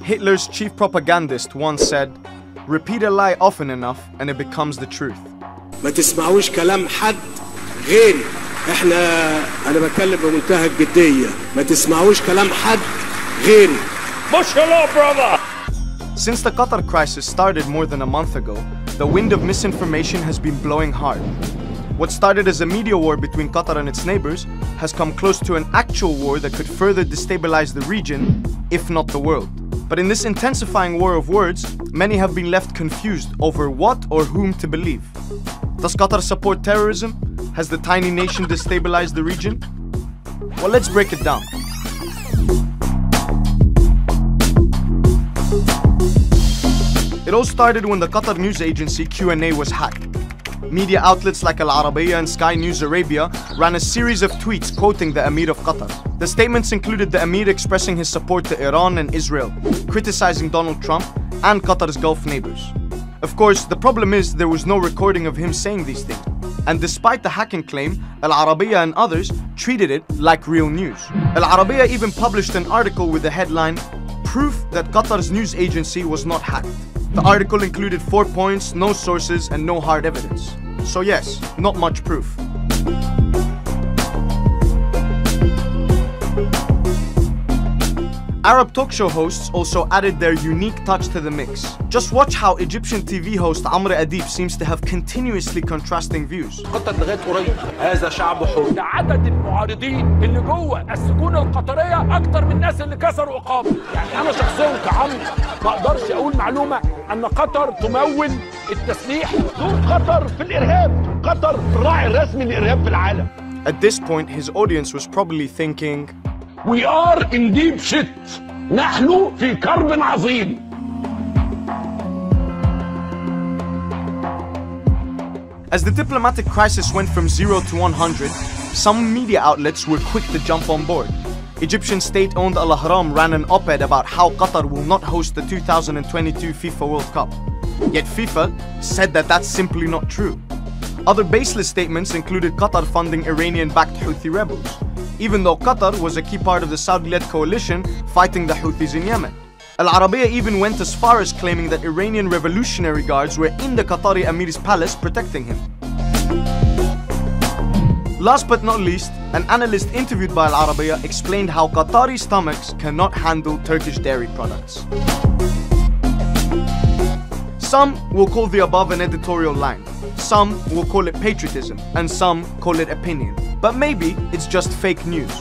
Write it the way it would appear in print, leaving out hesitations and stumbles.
Hitler's chief propagandist once said, "Repeat a lie often enough and it becomes the truth." ما تسمعوش كلام حد غيري. أنا بتكلم بمنتهى الجدية. ما تسمعوش كلام حد غيري. MashaAllah, brother! Since the Qatar crisis started more than a month ago, the wind of misinformation has been blowing hard. What started as a media war between Qatar and its neighbors has come close to an actual war that could further destabilize the region, if not the world. But in this intensifying war of words, many have been left confused over what or whom to believe. Does Qatar support terrorism? Has the tiny nation destabilized the region? Well, let's break it down. It all started when the Qatar news agency Q&A was hacked. Media outlets like Al Arabiya and Sky News Arabia ran a series of tweets quoting the Emir of Qatar. The statements included the Emir expressing his support to Iran and Israel, criticizing Donald Trump and Qatar's Gulf neighbors. Of course, the problem is there was no recording of him saying these things. And despite the hacking claim, Al Arabiya and others treated it like real news. Al Arabiya even published an article with the headline, "Proof that Qatar's news agency was not hacked." The article included 4 points, no sources, and no hard evidence. So yes, not much proof. Arab talk show hosts also added their unique touch to the mix. Just watch how Egyptian TV host Amr Adib seems to have continuously contrasting views. قطر لغايه قريب هذا شعب حر. عدد المعارضين اللي جوه السجون القطريه اكتر من الناس اللي كسروا اقامه. يعني انا شخصيا كعمرو ما اقدرش اقول معلومه ان قطر تمول التسليح. دور قطر في الارهاب. قطر الراعي الرسمي للارهاب في العالم. At this point, his audience was probably thinking, We are in deep shit. نحن في كرب عظيم. As the diplomatic crisis went from 0 to 100, some media outlets were quick to jump on board. Egyptian state-owned Al Ahram ran an op-ed about how Qatar will not host the 2022 FIFA World Cup. Yet FIFA said that that's simply not true. Other baseless statements included Qatar funding Iranian-backed Houthi rebels, even though Qatar was a key part of the Saudi-led coalition fighting the Houthis in Yemen. Al Arabiya even went as far as claiming that Iranian revolutionary guards were in the Qatari Emir's palace protecting him. Last but not least, an analyst interviewed by Al Arabiya explained how Qatari stomachs cannot handle Turkish dairy products. Some will call the above an editorial line, some will call it patriotism, and some call it opinion. But maybe it's just fake news.